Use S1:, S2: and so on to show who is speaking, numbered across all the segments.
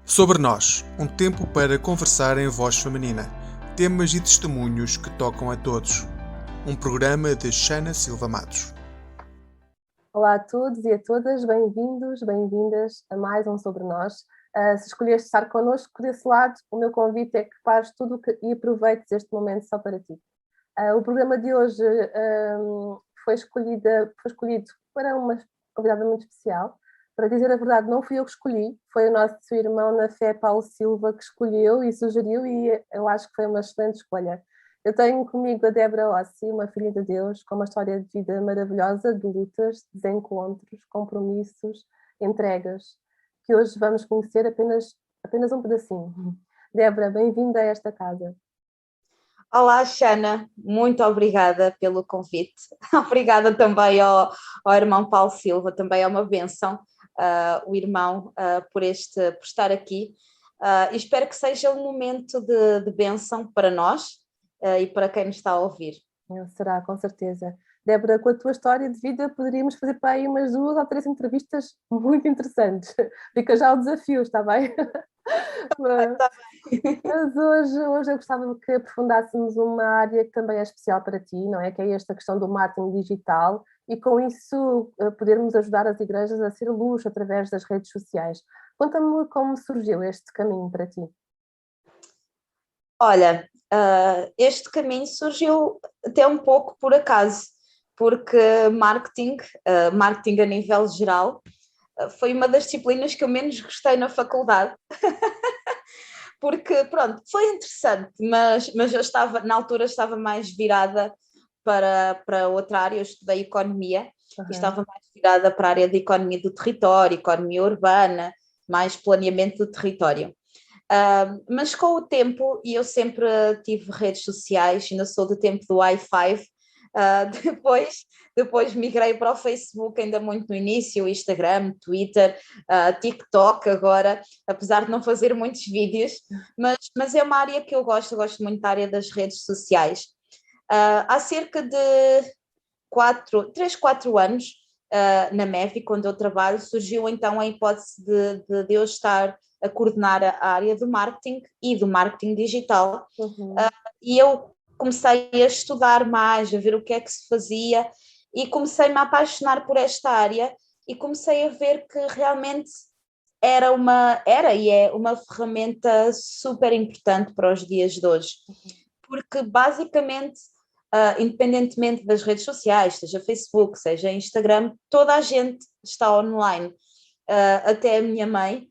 S1: Sobre Nós, um tempo para conversar em voz feminina, temas e testemunhos que tocam a todos. Um programa de Xana Silva Matos.
S2: Olá a todos e a todas, bem-vindos, bem-vindas a mais um Sobre Nós. Se escolheste estar connosco desse lado, o meu convite é que pares tudo e aproveites este momento só para ti. O programa de hoje foi escolhido para uma convidada muito especial. Para dizer a verdade, não fui eu que escolhi, foi o nosso irmão na fé, Paulo Silva, que escolheu e sugeriu, e eu acho que foi uma excelente escolha. Eu tenho comigo a Débora Ossi, uma filha de Deus, com uma história de vida maravilhosa, de lutas, desencontros, compromissos, entregas, que hoje vamos conhecer apenas um pedacinho. Débora, bem-vinda a esta casa.
S3: Olá, Xana, muito obrigada pelo convite. Obrigada também ao irmão Paulo Silva, também é uma bênção, o irmão, por estar aqui. E espero que seja um momento de bênção para nós e para quem nos está a ouvir.
S2: Será, com certeza. Débora, com a tua história de vida, poderíamos fazer para aí umas 2 ou 3 entrevistas muito interessantes. Fica já o desafio, está bem? Mas hoje eu gostava que aprofundássemos uma área que também é especial para ti, não é? Que é esta questão do marketing digital e com isso podermos ajudar as igrejas a ser luz através das redes sociais. Conta-me como surgiu este caminho para ti.
S3: Olha, este caminho surgiu até um pouco por acaso, porque marketing a nível geral, foi uma das disciplinas que eu menos gostei na faculdade. Porque, pronto, foi interessante, mas eu na altura estava mais virada para outra área. Eu estudei economia e estava mais virada para a área de economia do território, economia urbana, mais planeamento do território. Mas com o tempo, e eu sempre tive redes sociais, ainda sou do tempo do i5, depois migrei para o Facebook, ainda muito no início, Instagram, Twitter, TikTok agora, apesar de não fazer muitos vídeos, mas é uma área que eu gosto muito da área das redes sociais. Há cerca de 3, 4 anos, na MEVI, quando eu trabalho, surgiu então a hipótese de eu estar a coordenar a área do marketing e do marketing digital. E eu comecei a estudar mais, a ver o que é que se fazia e comecei-me a apaixonar por esta área e comecei a ver que realmente era e é uma ferramenta super importante para os dias de hoje, porque basicamente, independentemente das redes sociais, seja Facebook, seja Instagram, toda a gente está online, até a minha mãe,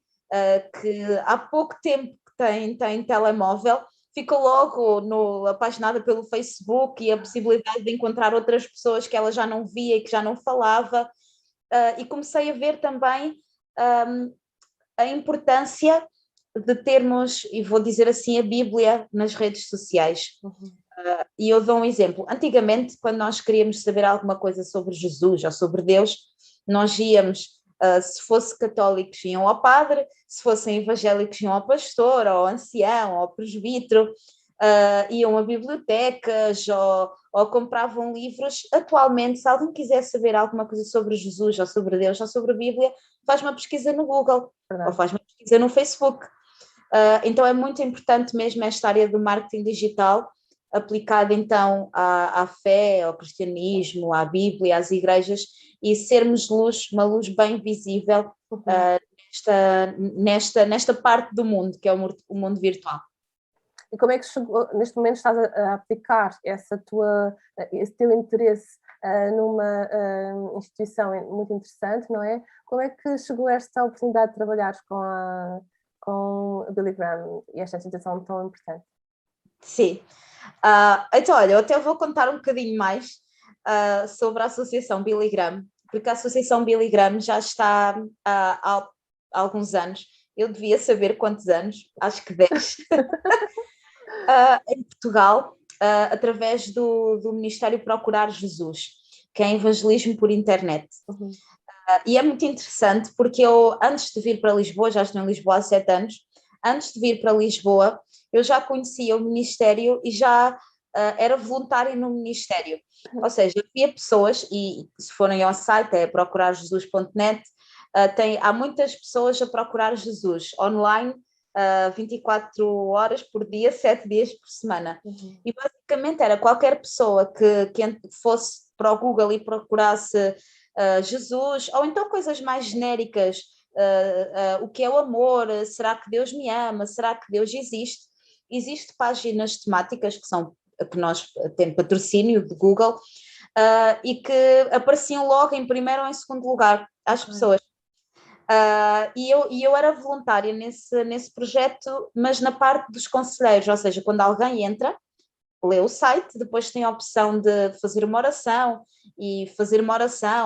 S3: que há pouco tempo que tem telemóvel, ficou logo apaixonada pelo Facebook e a possibilidade de encontrar outras pessoas que ela já não via e que já não falava, e comecei a ver também a importância de termos, e vou dizer assim, a Bíblia nas redes sociais. E eu dou um exemplo. Antigamente, quando nós queríamos saber alguma coisa sobre Jesus ou sobre Deus, nós íamos, se fosse católicos, iam ao padre, se fossem evangélicos, iam ao pastor, ou ao ancião, ou ao presbítero, iam a bibliotecas ou compravam livros. Atualmente, se alguém quiser saber alguma coisa sobre Jesus, ou sobre Deus, ou sobre a Bíblia, faz uma pesquisa no Google, ou faz uma pesquisa no Facebook. Então é muito importante mesmo esta área do marketing digital, aplicada então à fé, ao cristianismo, à Bíblia, às igrejas, e sermos luz, uma luz bem visível nesta parte do mundo, que é o mundo virtual.
S2: E como é que chegou, neste momento estás a aplicar esse teu interesse numa instituição muito interessante, não é? Como é que chegou esta oportunidade de trabalhar com a Billy Graham e esta instituição tão importante?
S3: Sim. Então, olha, eu até vou contar um bocadinho mais sobre a Associação Billy Graham, porque a Associação Billy Graham já está há alguns anos. Eu devia saber quantos anos, acho que 10. Em Portugal, através do Ministério Procurar Jesus, que é evangelismo por internet. E é muito interessante porque eu, antes de vir para Lisboa, já estou em Lisboa há 7 anos, antes de vir para Lisboa, eu já conhecia o Ministério e já era voluntária no Ministério. Ou seja, havia pessoas, e se forem ao site é procurarjesus.net, há muitas pessoas a procurar Jesus online, 24 horas por dia, 7 dias por semana. E basicamente era qualquer pessoa que fosse para o Google e procurasse Jesus, ou então coisas mais genéricas, o que é o amor, será que Deus me ama, será que Deus existe? Existem páginas temáticas que nós temos patrocínio de Google, e que apareciam logo em primeiro ou em segundo lugar às pessoas. E eu era voluntária nesse projeto, mas na parte dos conselheiros, ou seja, quando alguém entra, lê o site, depois tem a opção de fazer uma oração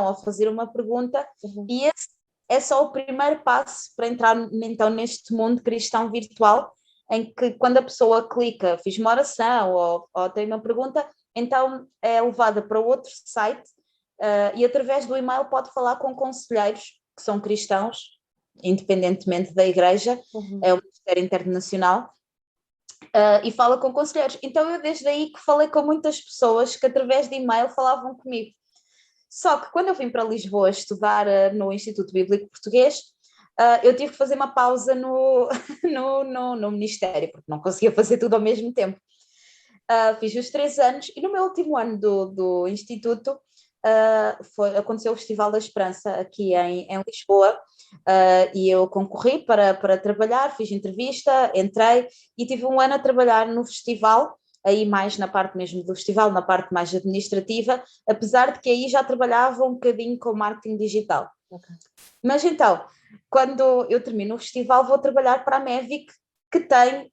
S3: ou fazer uma pergunta, e esse é só o primeiro passo para entrar então neste mundo cristão virtual, em que quando a pessoa clica, fiz uma oração ou tem uma pergunta, então é levada para outro site, e através do e-mail pode falar com conselheiros que são cristãos, independentemente da igreja, é o Ministério Internacional, e fala com conselheiros. Então eu desde aí que falei com muitas pessoas que através de e-mail falavam comigo. Só que quando eu vim para Lisboa estudar no Instituto Bíblico Português, eu tive que fazer uma pausa no Ministério, porque não conseguia fazer tudo ao mesmo tempo. Fiz os 3 anos e no meu último ano do Instituto aconteceu o Festival da Esperança aqui em Lisboa, e eu concorri para trabalhar, fiz entrevista, entrei e tive um ano a trabalhar no festival, aí mais na parte mesmo do festival, na parte mais administrativa, apesar de que aí já trabalhava um bocadinho com marketing digital. Mas então, quando eu termino o festival, vou trabalhar para a Mévic, que tem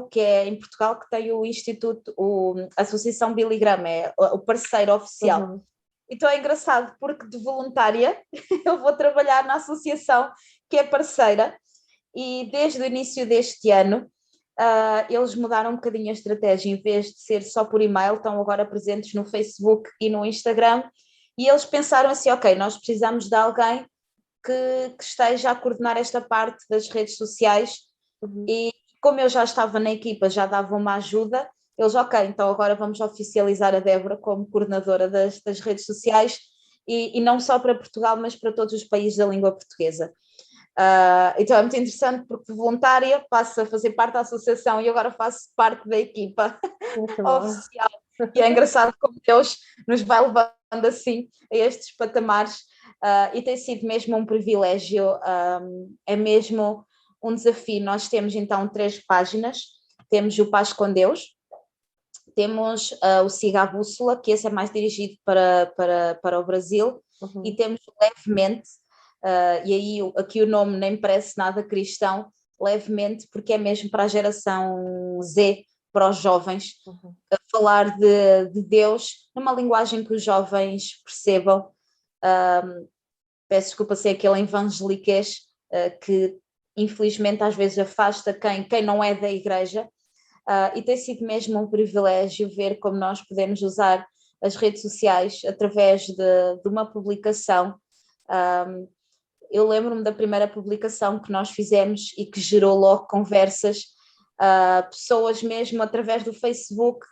S3: que é em Portugal, que tem o Instituto, a Associação Billy Graham, é o parceiro oficial. Então é engraçado, porque de voluntária eu vou trabalhar na associação que é parceira, e desde o início deste ano eles mudaram um bocadinho a estratégia, em vez de ser só por e-mail, estão agora presentes no Facebook e no Instagram, e eles pensaram assim, ok, nós precisamos de alguém que esteja a coordenar esta parte das redes sociais, e como eu já estava na equipa, já dava uma ajuda, eles, ok, então agora vamos oficializar a Débora como coordenadora das redes sociais, e não só para Portugal, mas para todos os países da língua portuguesa. Então é muito interessante, porque voluntária passo a fazer parte da associação e agora faço parte da equipa oficial. E é engraçado como Deus nos vai levando assim a estes patamares, e tem sido mesmo um privilégio, é mesmo um desafio. Nós temos então 3 páginas, temos o Paz com Deus, temos o Siga a Bússola, que esse é mais dirigido para o Brasil, e temos o Levemente, e aí aqui o nome nem parece nada cristão, Levemente, porque é mesmo para a geração Z, para os jovens, a falar de Deus numa linguagem que os jovens percebam. Peço desculpa ser aquele evangeliquez que infelizmente às vezes afasta quem não é da igreja, e tem sido mesmo um privilégio ver como nós podemos usar as redes sociais através de uma publicação. Eu lembro-me da primeira publicação que nós fizemos e que gerou logo conversas, pessoas mesmo através do Facebook.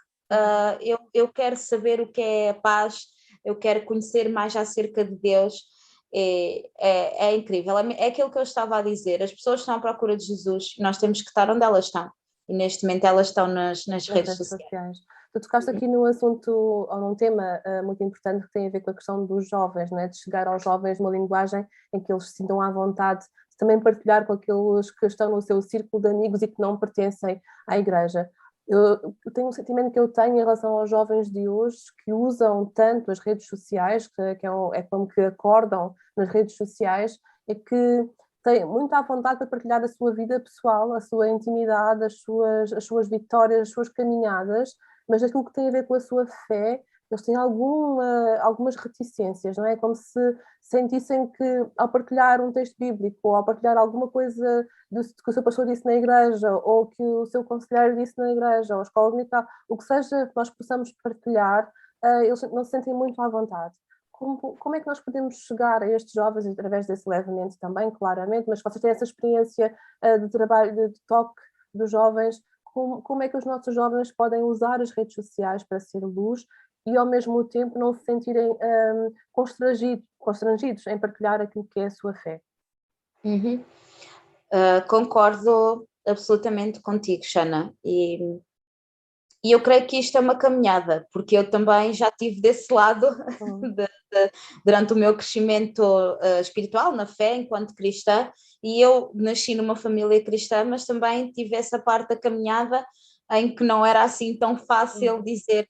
S3: Eu quero saber o que é a paz, eu quero conhecer mais acerca de Deus. É incrível, é aquilo que eu estava a dizer, as pessoas estão à procura de Jesus, nós temos que estar onde elas estão, e neste momento elas estão nas redes sociais.
S2: Tu tocaste aqui num assunto, ou num tema muito importante, que tem a ver com a questão dos jovens, não é? De chegar aos jovens numa linguagem em que eles se sintam à vontade de também partilhar com aqueles que estão no seu círculo de amigos e que não pertencem à igreja. Eu tenho um sentimento que eu tenho em relação aos jovens de hoje, que usam tanto as redes sociais, é como que acordam nas redes sociais, é que têm muito à vontade para partilhar a sua vida pessoal, a sua intimidade, as suas vitórias, as suas caminhadas, mas aquilo que tem a ver com a sua fé, eles têm algumas reticências, não é? Como se sentissem que, ao partilhar um texto bíblico, ou ao partilhar alguma coisa que o seu pastor disse na igreja, ou que o seu conselheiro disse na igreja, ou a escola dominical, o que seja que nós possamos partilhar, eles não se sentem muito à vontade. Como é que nós podemos chegar a estes jovens através desse Levemente também, claramente, mas vocês têm essa experiência de trabalho, de toque dos jovens, como é que os nossos jovens podem usar as redes sociais para ser luz e ao mesmo tempo não se sentirem constrangidos em partilhar aquilo que é a sua fé.
S3: Uhum. Concordo absolutamente contigo, Xana, e eu creio que isto é uma caminhada, porque eu também já estive desse lado durante o meu crescimento espiritual, na fé, enquanto cristã, e eu nasci numa família cristã, mas também tive essa parte da caminhada em que não era assim tão fácil dizer,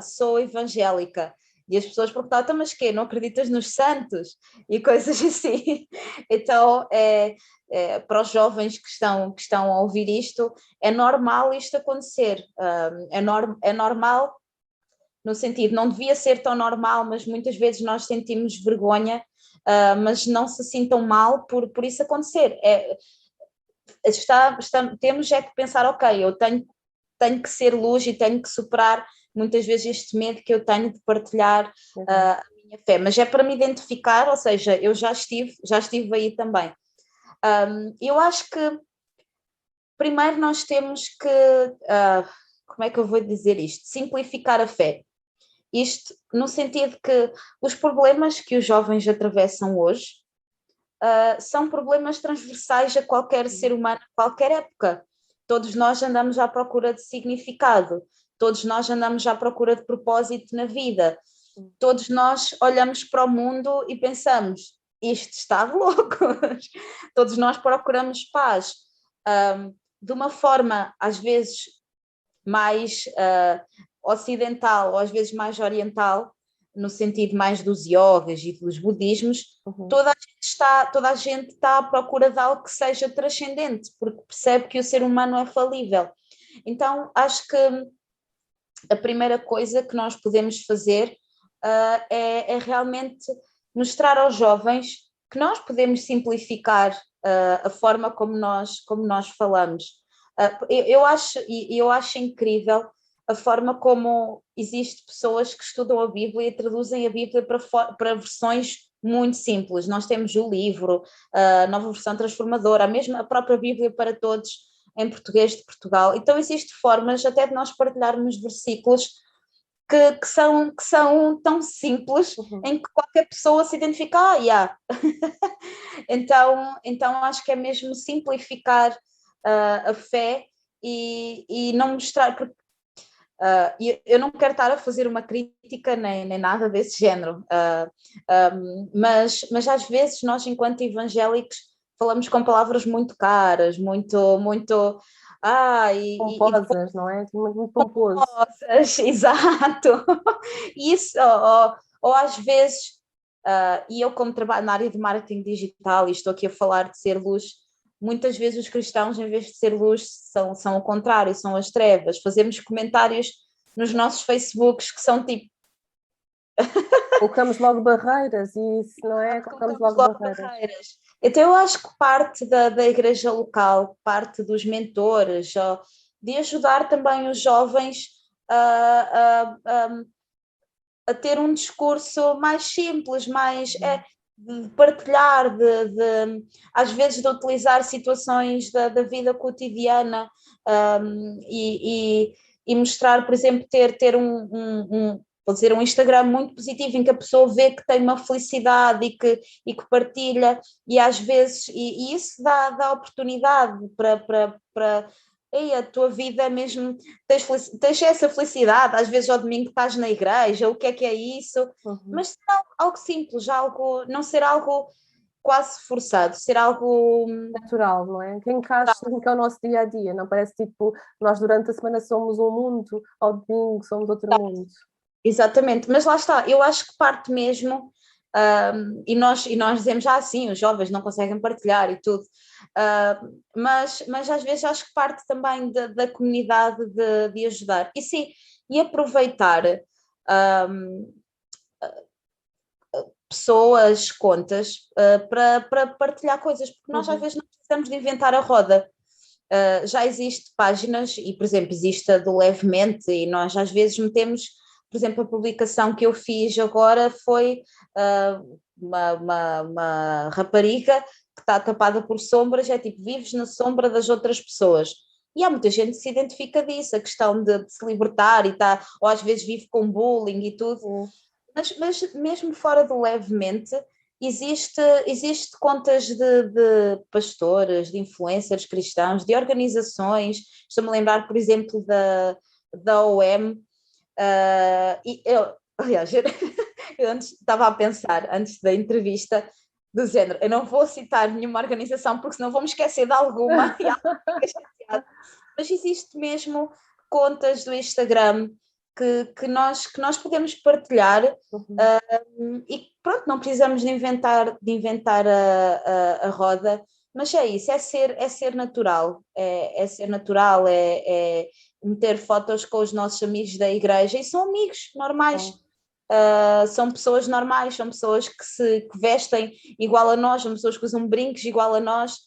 S3: sou evangélica. E as pessoas perguntavam, "Então, mas quê? Não acreditas nos santos?" E coisas assim. Então, para os jovens que estão a ouvir isto, é normal isto acontecer. É normal no sentido, não devia ser tão normal, mas muitas vezes nós sentimos vergonha, mas não se sintam mal por isso acontecer. Temos é que pensar, ok, eu tenho que ser luz e tenho que superar muitas vezes este medo que eu tenho de partilhar a minha fé, mas é para me identificar, ou seja, eu já estive aí também. Eu acho que primeiro nós temos que, como é que eu vou dizer isto? Simplificar a fé. Isto no sentido que os problemas que os jovens atravessam hoje são problemas transversais a qualquer ser humano, a qualquer época. Todos nós andamos à procura de significado, todos nós andamos à procura de propósito na vida, todos nós olhamos para o mundo e pensamos, isto está de loucos. Todos nós procuramos paz, de uma forma às vezes mais ocidental ou às vezes mais oriental, no sentido mais dos yogas e dos budismos. Toda a gente está à procura de algo que seja transcendente, porque percebe que o ser humano é falível. Então, acho que a primeira coisa que nós podemos fazer é realmente mostrar aos jovens que nós podemos simplificar a forma como nós falamos. Eu acho incrível a forma como existe pessoas que estudam a Bíblia e traduzem a Bíblia para versões muito simples. Nós temos o livro, a nova versão transformadora, a própria Bíblia para todos em português de Portugal. Então existem formas até de nós partilharmos versículos que são tão simples em que qualquer pessoa se identifica, então acho que é mesmo simplificar a fé e não mostrar, porque eu não quero estar a fazer uma crítica nem nada desse género, mas às vezes nós, enquanto evangélicos, falamos com palavras muito caras, muito
S2: pomposas, não é? Muito pomposo.
S3: Pomposas, exato. Isso, ou às vezes, e eu como trabalho na área de marketing digital e estou aqui a falar de ser luz, muitas vezes os cristãos, em vez de ser luz, são o contrário, são as trevas. Fazemos comentários nos nossos Facebooks que são tipo...
S2: Colocamos logo barreiras e isso, não é? Colocamos logo barreiras.
S3: Então eu acho que parte da igreja local, parte dos mentores, de ajudar também os jovens a ter um discurso mais simples, de partilhar, às vezes de utilizar situações da vida cotidiana, e mostrar, por exemplo, ter vou dizer, um Instagram muito positivo em que a pessoa vê que tem uma felicidade e que partilha, e às vezes e isso dá oportunidade para a tua vida é mesmo, tens essa felicidade, às vezes ao domingo estás na igreja, o que é isso? Mas ser algo simples, não ser algo quase forçado, ser algo
S2: natural, não é? Que encaixe no que é o nosso dia a dia, não parece tipo, nós durante a semana somos um mundo, ao domingo somos outro mundo.
S3: Exatamente, mas lá está, eu acho que parte mesmo, e nós dizemos sim, os jovens não conseguem partilhar e tudo, mas às vezes acho que parte também da comunidade de ajudar, e sim, e aproveitar pessoas, contas, para partilhar coisas, porque nós às vezes não precisamos de inventar a roda. Já existe páginas, e por exemplo existe a do Levemente, e nós às vezes metemos, por exemplo, a publicação que eu fiz agora foi uma rapariga que está tapada por sombras, é tipo, vives na sombra das outras pessoas. E há muita gente que se identifica disso, a questão de se libertar e tá, ou às vezes vive com bullying e tudo. Mas mesmo fora do levemente, existe contas de pastores, de influencers cristãos, de organizações. Estou-me a lembrar, por exemplo, da OM. Aliás, eu antes estava a pensar, antes da entrevista, do género, eu não vou citar nenhuma organização porque senão vou-me esquecer de alguma e alguém fica chateado. Mas existe mesmo contas do Instagram que nós podemos partilhar. E pronto, não precisamos de inventar a roda, mas é isso, é ser natural, é ser natural, é meter fotos com os nossos amigos da igreja, e são amigos normais. São pessoas normais, são pessoas que vestem igual a nós, são pessoas que usam brincos igual a nós,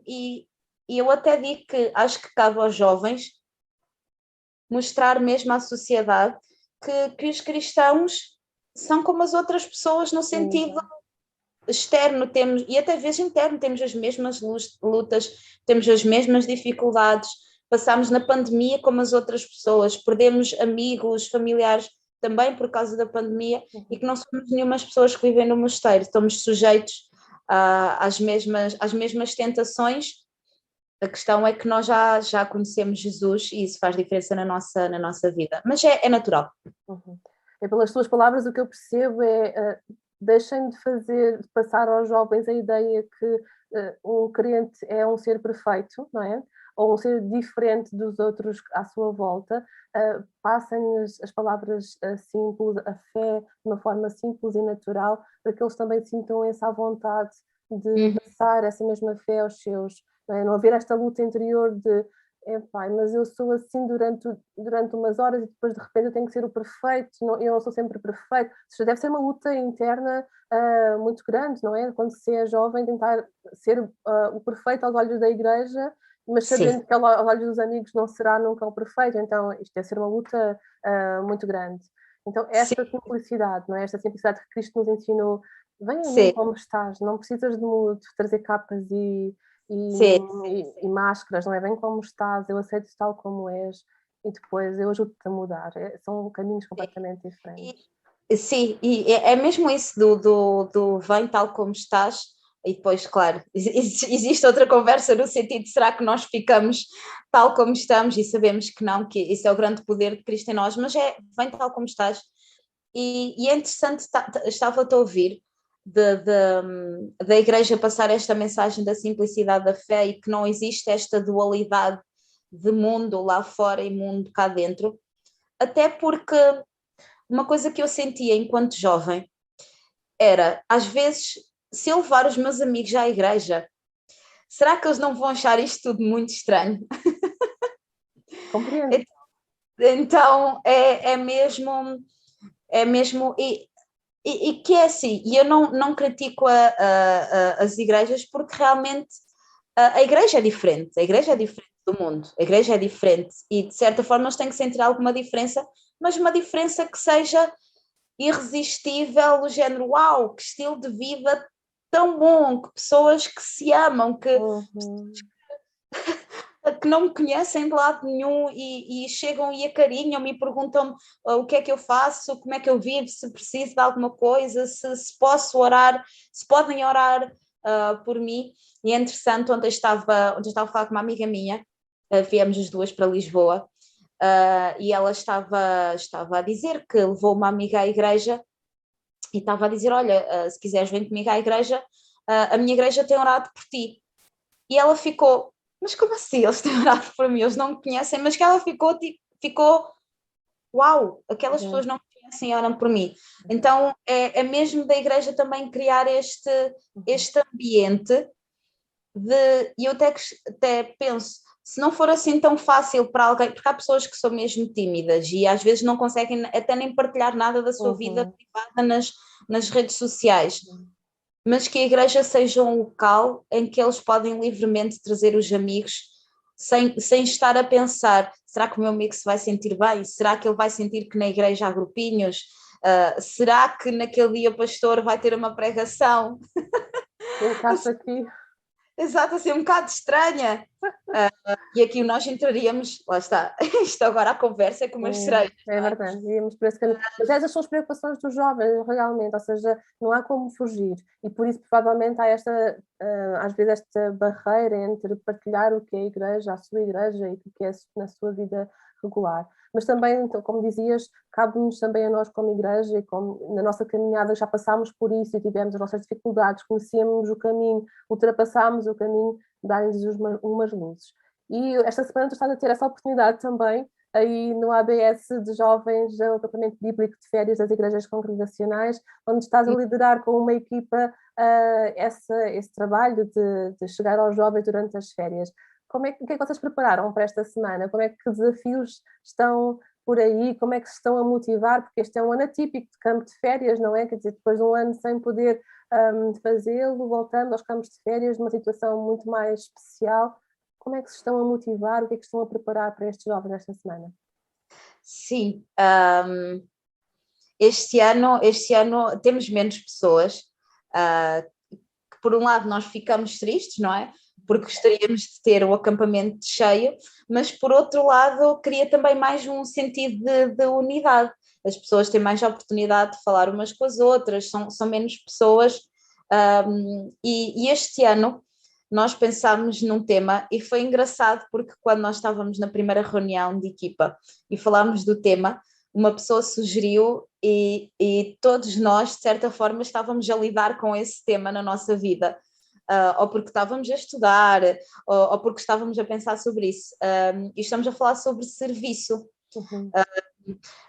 S3: e eu até digo que acho que cabe aos jovens mostrar mesmo à sociedade que os cristãos são como as outras pessoas no sentido externo, e até vezes interno, temos as mesmas lutas, temos as mesmas dificuldades, passámos na pandemia como as outras pessoas, perdemos amigos, familiares também por causa da pandemia, e que não somos nenhumas pessoas que vivem no mosteiro, estamos sujeitos às mesmas tentações. A questão é que nós já conhecemos Jesus e isso faz diferença na nossa vida, mas é natural.
S2: E pelas tuas palavras o que eu percebo é deixem de passar aos jovens a ideia que um crente é um ser perfeito, não é? Ou um ser diferente dos outros à sua volta. Passem-lhes as palavras simples, a fé de uma forma simples e natural, para que eles também sintam essa vontade de passar essa mesma fé aos seus. Não haver esta luta interior de pai, mas eu sou assim durante umas horas e depois de repente eu tenho que ser o perfeito, eu não sou sempre perfeito. Ou seja, deve ser uma luta interna muito grande, não é? Quando se é jovem, tentar ser o perfeito aos olhos da igreja, mas sabendo que aos olhos dos amigos não será nunca o perfeito. Então isto deve ser uma luta muito grande. Então esta simplicidade, não é? Esta simplicidade que Cristo nos ensinou, vem a mim como estás, não precisas de trazer capas e máscaras, não é? Bem como estás, eu aceito tal como és e depois eu ajudo-te a mudar. São caminhos completamente diferentes.
S3: Sim, e é mesmo isso do vem tal como estás, e depois, claro, existe outra conversa no sentido de será que nós ficamos tal como estamos, e sabemos que não, que isso é o grande poder de Cristo em nós, mas vem tal como estás. E é interessante, estava-te a ouvir da igreja passar esta mensagem da simplicidade da fé e que não existe esta dualidade de mundo lá fora e mundo cá dentro, até porque uma coisa que eu sentia enquanto jovem era, às vezes, se eu levar os meus amigos à igreja, será que eles não vão achar isto tudo muito estranho?
S2: Compreendo.
S3: Então é mesmo e que é assim, e eu não critico as igrejas porque realmente a igreja é diferente do mundo, a igreja é diferente e de certa forma eles têm que sentir alguma diferença, mas uma diferença que seja irresistível, do género, uau, que estilo de vida tão bom, que pessoas que se amam, que não me conhecem de lado nenhum e chegam e acarinham-me e perguntam-me o que é que eu faço, como é que eu vivo, se preciso de alguma coisa, se posso orar, se podem orar por mim. E é interessante, ontem estava a falar com uma amiga minha, viemos as duas para Lisboa, e ela estava a dizer que levou uma amiga à igreja e estava a dizer, olha, se quiseres vem comigo à igreja, a minha igreja tem orado por ti. E ela ficou, mas como assim eles têm orado por mim? Eles não me conhecem, mas que ela ficou uau, aquelas pessoas não me conhecem e oram por mim. Então é mesmo da igreja também criar este ambiente e eu até penso, se não for assim tão fácil para alguém, porque há pessoas que são mesmo tímidas e às vezes não conseguem até nem partilhar nada da sua vida privada nas redes sociais, mas que a igreja seja um local em que eles podem livremente trazer os amigos sem estar a pensar, será que o meu amigo se vai sentir bem? Será que ele vai sentir que na igreja há grupinhos? Será que naquele dia o pastor vai ter uma pregação?
S2: Encaixa aqui.
S3: Exato, assim, um bocado estranha. E aqui nós entraríamos, lá está, isto agora a conversa é com umas cerejas.
S2: É verdade, íamos por esse caminho. Mas essas são as preocupações dos jovens, realmente, ou seja, não há como fugir. E por isso, provavelmente, há às vezes, esta barreira entre partilhar o que é a igreja, a sua igreja, e o que é na sua vida regular. Mas também, então, como dizias, cabe-nos também a nós como igreja, e como na nossa caminhada já passámos por isso e tivemos as nossas dificuldades, conhecemos o caminho, ultrapassámos o caminho, dar-lhes umas luzes. E esta semana tu estás a ter essa oportunidade também, aí no ABS de jovens, o acampamento bíblico de férias das igrejas congregacionais, onde estás a liderar com uma equipa esse trabalho de chegar aos jovens durante as férias. O que é que vocês prepararam para esta semana? Como é que desafios estão por aí? Como é que se estão a motivar? Porque este é um ano atípico de campo de férias, não é? Quer dizer, depois de um ano sem poder fazê-lo, voltando aos campos de férias, numa situação muito mais especial. Como é que se estão a motivar? O que é que estão a preparar para estes jovens esta semana?
S3: Sim, este ano temos menos pessoas, que por um lado nós ficamos tristes, não é? Porque gostaríamos de ter o acampamento cheio, mas por outro lado cria também mais um sentido de unidade. As pessoas têm mais oportunidade de falar umas com as outras, são menos pessoas, e este ano nós pensámos num tema e foi engraçado porque quando nós estávamos na primeira reunião de equipa e falámos do tema, uma pessoa sugeriu e todos nós, de certa forma, estávamos a lidar com esse tema na nossa vida. Ou porque estávamos a estudar, ou porque estávamos a pensar sobre isso. E estamos a falar sobre serviço.
S2: Uhum.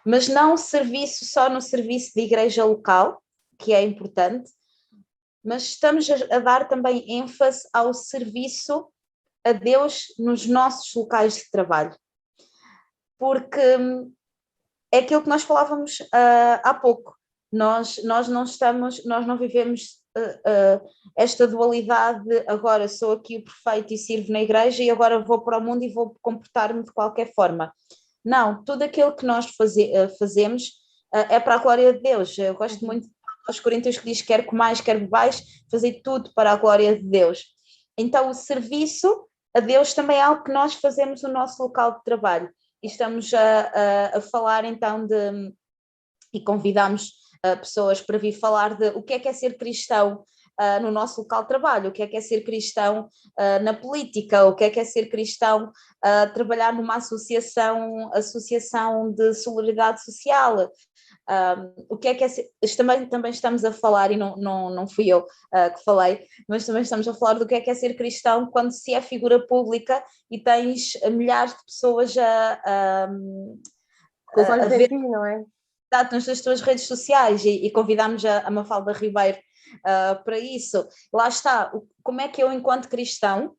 S3: Mas não serviço só no serviço de igreja local, que é importante, mas estamos a dar também ênfase ao serviço a Deus nos nossos locais de trabalho. Porque é aquilo que nós falávamos há pouco. Nós não vivemos esta dualidade de agora sou aqui o perfeito e sirvo na igreja e agora vou para o mundo e vou comportar-me de qualquer forma. Não, tudo aquilo que nós fazemos é para a glória de Deus. Eu gosto muito aos Coríntios que diz quer comais, quer bebais, fazer tudo para a glória de Deus. Então o serviço a Deus também é algo que nós fazemos no nosso local de trabalho. E estamos a falar então e convidamos pessoas para vir falar de o que é ser cristão no nosso local de trabalho, o que é ser cristão na política, o que é ser cristão trabalhar numa associação de solidariedade social. O que é ser, também estamos a falar, e não fui eu que falei, mas também estamos a falar do que é ser cristão quando se é figura pública e tens milhares de pessoas
S2: Com os olhos
S3: a
S2: em
S3: ver
S2: ti, não é?
S3: nas tuas redes sociais e convidámos a Mafalda Ribeiro para isso. Lá está, como é que eu, enquanto cristão,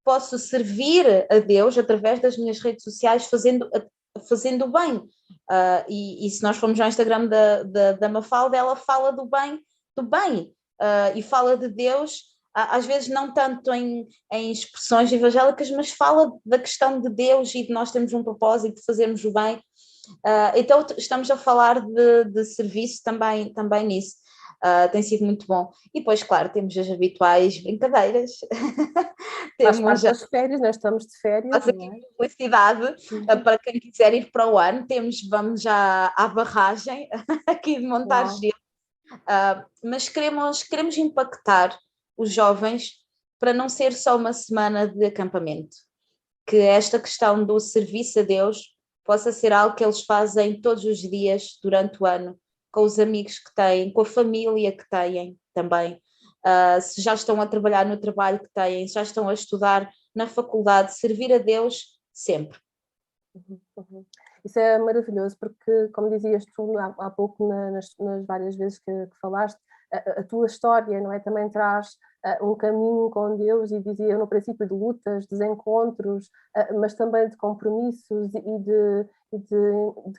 S3: posso servir a Deus através das minhas redes sociais fazendo bem. E se nós formos ao Instagram da Mafalda, ela fala do bem, e fala de Deus, às vezes não tanto em expressões evangélicas, mas fala da questão de Deus e de nós termos um propósito de fazermos o bem. Então estamos a falar de serviço também nisso. Tem sido muito bom. E depois, claro, temos as habituais brincadeiras.
S2: Faz
S3: Temos
S2: parte das férias, nós estamos de férias, não é?
S3: publicidade para quem quiser ir para o ano. Vamos já à barragem aqui de Montares. Mas queremos impactar os jovens para não ser só uma semana de acampamento. Que esta questão do serviço a Deus possa ser algo que eles fazem todos os dias durante o ano, com os amigos que têm, com a família que têm também. Se já estão a trabalhar no trabalho que têm, se já estão a estudar na faculdade, servir a Deus sempre.
S2: Isso é maravilhoso porque, como dizias tu há pouco nas várias vezes que falaste, a tua história, não é? Também traz um caminho com Deus e dizia no princípio de lutas, desencontros, mas também de compromissos e de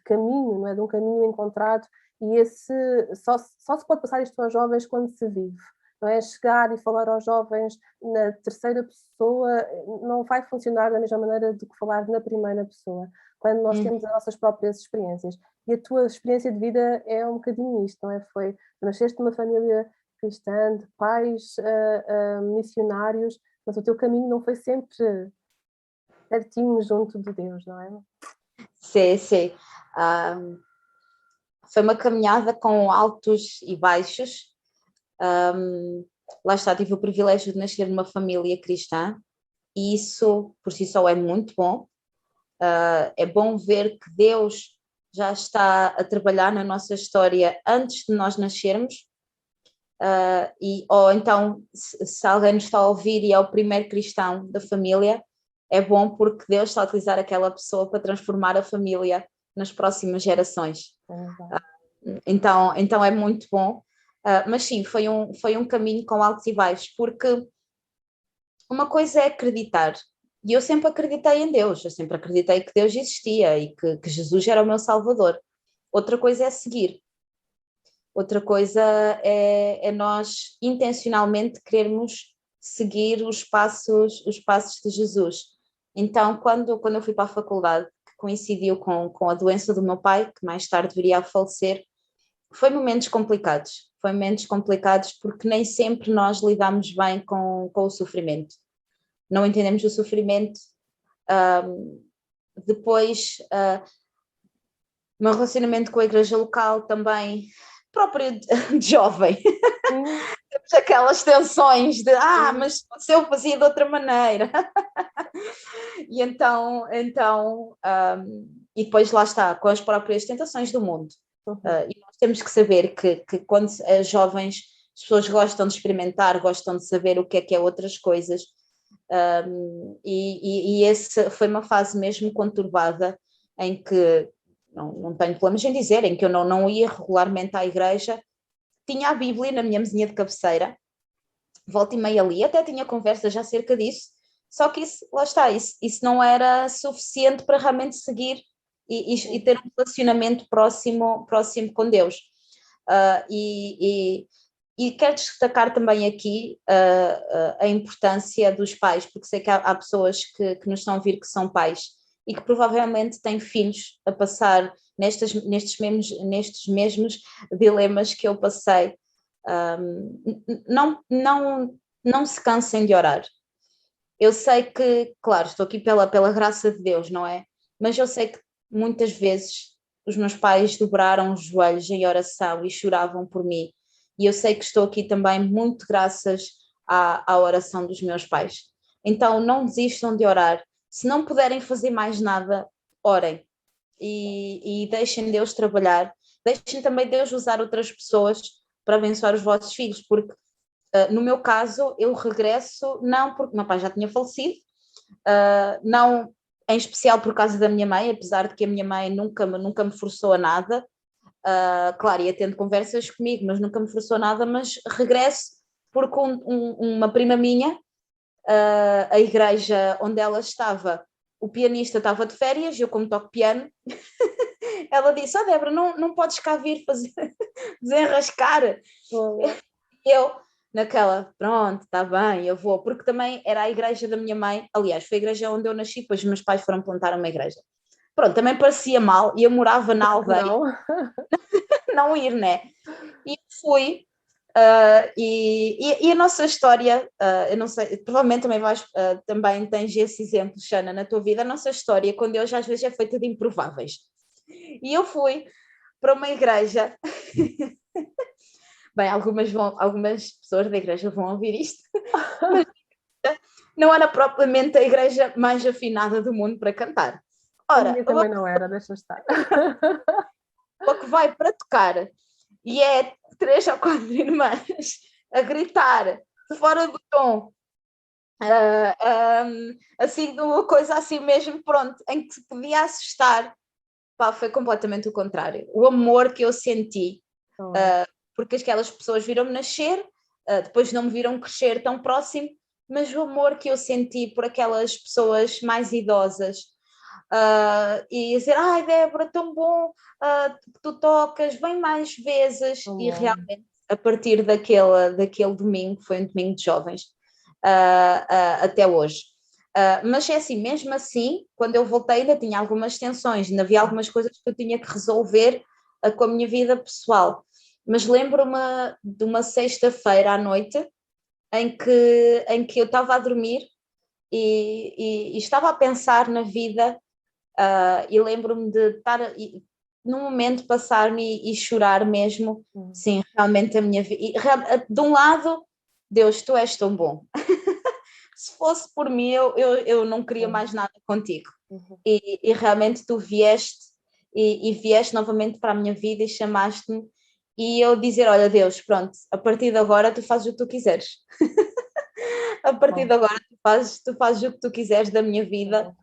S2: caminho, não é? De um caminho encontrado, e esse só se pode passar isto aos jovens quando se vive. Não é? Chegar e falar aos jovens na terceira pessoa não vai funcionar da mesma maneira do que falar na primeira pessoa, quando nós temos as nossas próprias experiências. E a tua experiência de vida é um bocadinho isto, não é? Tu nasceste numa família cristã, de pais missionários, mas o teu caminho não foi sempre certinho junto de Deus, não é?
S3: Sim, sim. Ah, foi uma caminhada com altos e baixos. Lá está, tive o privilégio de nascer numa família cristã e isso por si só é muito bom. É bom ver que Deus já está a trabalhar na nossa história antes de nós nascermos. Ou então, se alguém nos está a ouvir e é o primeiro cristão da família, é bom porque Deus está a utilizar aquela pessoa para transformar a família nas próximas gerações. Então é muito bom. Mas sim, foi um caminho com altos e baixos, porque uma coisa é acreditar, e eu sempre acreditei em Deus, eu sempre acreditei que Deus existia e que Jesus era o meu Salvador. Outra coisa é seguir. Outra coisa é nós intencionalmente querermos seguir os passos de Jesus. Então, quando eu fui para a faculdade, que coincidiu com a doença do meu pai, que mais tarde viria a falecer, foi momentos complicados. Foi momentos complicados porque nem sempre nós lidamos bem com o sofrimento. Não entendemos o sofrimento. Depois, o meu relacionamento com a igreja local também, próprio de jovem, temos aquelas tensões de, mas se eu fazia de outra maneira. E então e depois lá está, com as próprias tentações do mundo. E nós temos que saber que quando as jovens, as pessoas gostam de experimentar, gostam de saber o que é outras coisas. E essa foi uma fase mesmo conturbada em que não tenho problemas em dizer, em que eu não ia regularmente à igreja, tinha a Bíblia na minha mesinha de cabeceira, volta e meia ali, até tinha conversas acerca disso, só que isso, lá está, isso não era suficiente para realmente seguir e ter um relacionamento próximo com Deus. E quero destacar também aqui a importância dos pais, porque sei que há pessoas que nos estão a ouvir que são pais e que provavelmente têm filhos a passar nestes mesmos dilemas que eu passei. Não se cansem de orar. Eu sei que, claro, estou aqui pela graça de Deus, não é? Mas eu sei que muitas vezes os meus pais dobraram os joelhos em oração e choravam por mim. E eu sei que estou aqui também muito graças à oração dos meus pais. Então não desistam de orar. Se não puderem fazer mais nada, orem. E deixem Deus trabalhar. Deixem também Deus usar outras pessoas para abençoar os vossos filhos, porque no meu caso eu regresso não porque meu pai já tinha falecido, não em especial por causa da minha mãe, apesar de que a minha mãe nunca me forçou a nada. Claro, ia tendo conversas comigo, mas nunca me forçou nada, mas regresso porque uma prima minha, a igreja onde ela estava, o pianista estava de férias, eu como toco piano, ela disse, Débora, não podes cá vir fazer desenrascar. Eu, naquela, pronto, está bem, eu vou, porque também era a igreja da minha mãe, aliás, foi a igreja onde eu nasci, depois os meus pais foram plantar uma igreja. Pronto, também parecia mal, e eu morava na aldeia, não ir, né? E fui, e a nossa história, eu não sei, provavelmente também também tens esse exemplo, Xana, na tua vida, a nossa história com Deus às vezes é feita de improváveis. E eu fui para uma igreja, bem, algumas pessoas da igreja vão ouvir isto, mas não era propriamente a igreja mais afinada do mundo para cantar.
S2: Ora, a minha também não era, deixa estar.
S3: O que vai para tocar e é 3 ou 4 irmãs a gritar fora do tom, assim de uma coisa assim mesmo, pronto, em que se podia assustar. Pá, foi completamente o contrário. O amor que eu senti, porque aquelas pessoas viram-me nascer, depois não me viram crescer tão próximo, mas o amor que eu senti por aquelas pessoas mais idosas, e dizer, ai Débora, tão bom que tu tocas, vem mais vezes, e realmente a partir daquele domingo, foi um domingo de jovens, até hoje. Mas é assim, mesmo assim, quando eu voltei ainda tinha algumas tensões, ainda havia algumas coisas que eu tinha que resolver com a minha vida pessoal. Mas lembro-me de uma sexta-feira à noite em que eu estava a dormir e estava a pensar na vida, e lembro-me de estar num momento passar-me e chorar mesmo. Sim, realmente a minha vida, de um lado, Deus, tu és tão bom. Se fosse por mim, eu não queria mais nada contigo. E realmente tu vieste e vieste novamente para a minha vida e chamaste-me, e eu dizer, olha Deus, pronto, a partir de agora tu fazes o que tu quiseres. A partir de agora tu fazes o que tu quiseres da minha vida,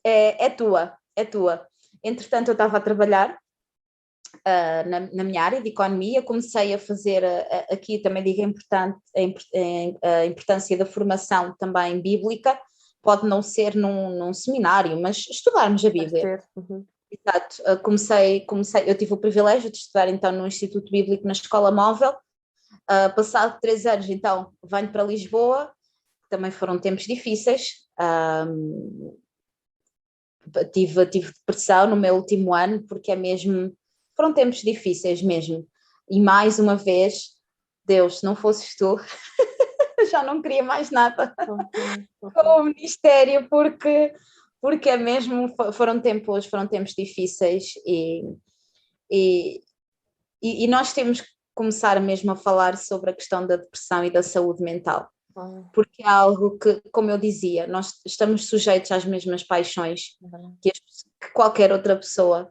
S3: é tua, é tua. Entretanto, eu estava a trabalhar na minha área de economia, comecei a fazer, aqui também digo a importância da formação também bíblica, pode não ser num seminário, mas estudarmos a Bíblia. Exato, eu tive o privilégio de estudar então no Instituto Bíblico na Escola Móvel, passado 3 anos então venho para Lisboa, também foram tempos difíceis, tive depressão no meu último ano, porque foram tempos difíceis mesmo, e mais uma vez, Deus, se não fosses tu, já não queria mais nada com o ministério, porque é mesmo, foram tempos difíceis, e nós temos que começar mesmo a falar sobre a questão da depressão e da saúde mental, porque é algo que, como eu dizia, nós estamos sujeitos às mesmas paixões que qualquer outra pessoa.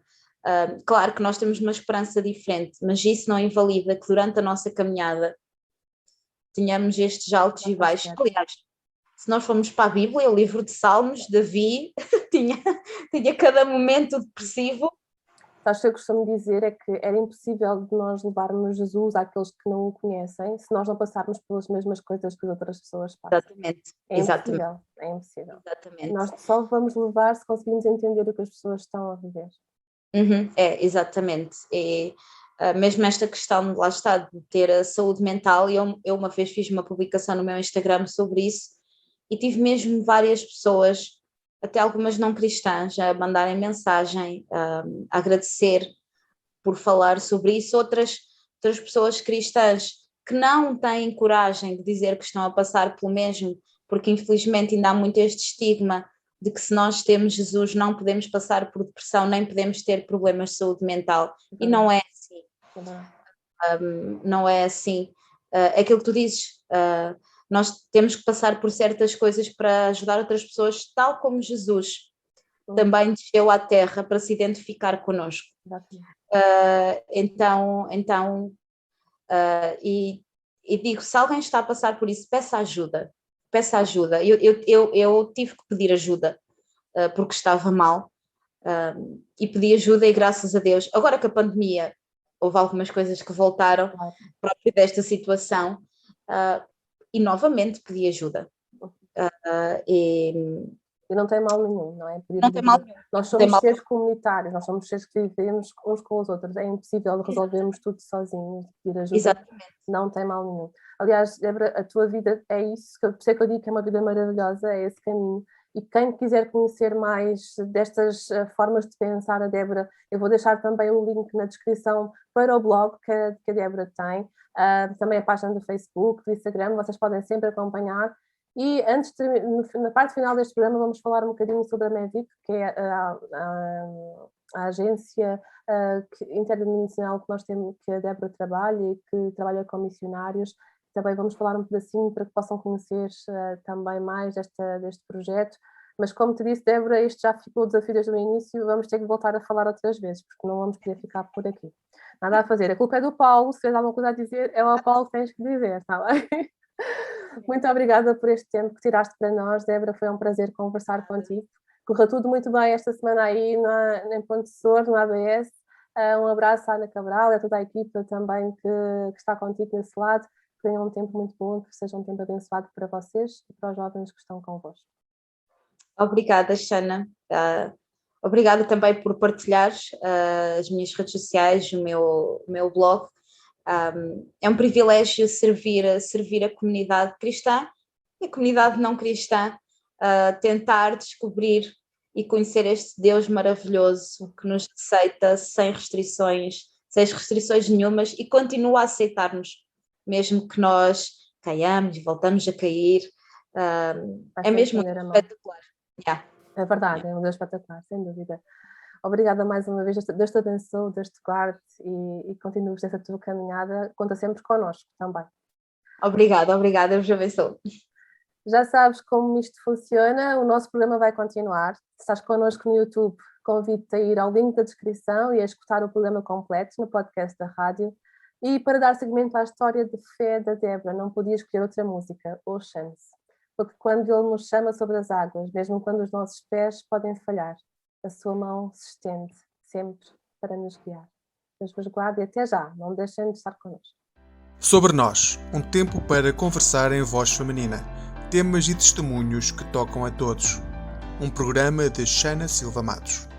S3: Claro que nós temos uma esperança diferente, mas isso não invalida que durante a nossa caminhada tenhamos estes altos e baixos. Aliás, se nós formos para a Bíblia, o livro de Salmos, Davi tinha cada momento depressivo.
S2: Sabes o que eu costumo dizer é que era impossível de nós levarmos Jesus àqueles que não o conhecem se nós não passarmos pelas mesmas coisas que as outras pessoas passam.
S3: Exatamente.
S2: É impossível, é impossível.
S3: Exatamente.
S2: Nós só vamos levar se conseguirmos entender o que as pessoas estão a viver.
S3: Exatamente. E mesmo esta questão, lá está, de ter a saúde mental, eu uma vez fiz uma publicação no meu Instagram sobre isso e tive mesmo várias pessoas, até algumas não cristãs, a mandarem mensagem, a agradecer por falar sobre isso, outras pessoas cristãs que não têm coragem de dizer que estão a passar pelo mesmo, porque infelizmente ainda há muito este estigma de que se nós temos Jesus não podemos passar por depressão, nem podemos ter problemas de saúde mental, e não é assim. Não é assim. É aquilo que tu dizes, nós temos que passar por certas coisas para ajudar outras pessoas, tal como Jesus também desceu à terra para se identificar connosco. E digo, se alguém está a passar por isso, peça ajuda. Eu tive que pedir ajuda porque estava mal, e pedi ajuda, e graças a Deus, agora que a pandemia, houve algumas coisas que voltaram próprio desta situação, e novamente pedi ajuda.
S2: E não tem mal nenhum, não é?
S3: Não tem mal nenhum.
S2: Nós somos seres comunitários, nós somos seres que vivemos uns com os outros, é impossível resolvermos tudo sozinhos, pedir ajuda.
S3: Exatamente.
S2: Não tem mal nenhum. Aliás, Débora, a tua vida é isso, por isso é que eu digo que é uma vida maravilhosa, é esse caminho. E quem quiser conhecer mais destas formas de pensar a Débora, eu vou deixar também o link na descrição para o blog que a Débora tem, também a página do Facebook, do Instagram, vocês podem sempre acompanhar. E antes na parte final deste programa vamos falar um bocadinho sobre a MEVIC, que é a agência interdimensional que nós temos, que a Débora trabalha e que trabalha com missionários. Também vamos falar um pedacinho para que possam conhecer também mais deste projeto. Mas como te disse, Débora, este já ficou o desafio desde o início, vamos ter que voltar a falar outras vezes, porque não vamos poder ficar por aqui. Nada a fazer, a culpa é do Paulo, se tens alguma coisa a dizer, é o Paulo que tens que dizer, está bem? Muito obrigada por este tempo que tiraste para nós, Débora, foi um prazer conversar contigo. Correu tudo muito bem esta semana aí em Ponte Sor, no ABS. Um abraço à Ana Cabral e a toda a equipa também que está contigo nesse lado. Que tenham um tempo muito bom, que seja um tempo abençoado para vocês e para os jovens que estão convosco.
S3: Obrigada, Xana. Obrigada também por partilhares as minhas redes sociais, o meu blog. É um privilégio servir a comunidade cristã e a comunidade não cristã, tentar descobrir e conhecer este Deus maravilhoso que nos aceita sem restrições nenhumas e continua a aceitar-nos, mesmo que nós caiamos e voltamos a cair. É mesmo espetacular. Yeah.
S2: É verdade, é um Deus espetacular, sem dúvida. Obrigada mais uma vez, Deus te abençoe, Deus te guarde e continues essa tua caminhada, conta sempre connosco também.
S3: Obrigada, Deus abençoe.
S2: Já sabes como isto funciona, o nosso programa vai continuar. Se estás connosco no YouTube, convido-te a ir ao link da descrição e a escutar o programa completo no podcast da rádio. E para dar seguimento à história de fé da Débora, não podia escolher outra música, Oceans. Porque quando Ele nos chama sobre as águas, mesmo quando os nossos pés podem falhar, a sua mão se estende sempre para nos guiar. Deus vos guarde e até já, não deixem de estar connosco.
S1: Sobre nós, um tempo para conversar em voz feminina. Temas e testemunhos que tocam a todos. Um programa de Xana Silva Matos.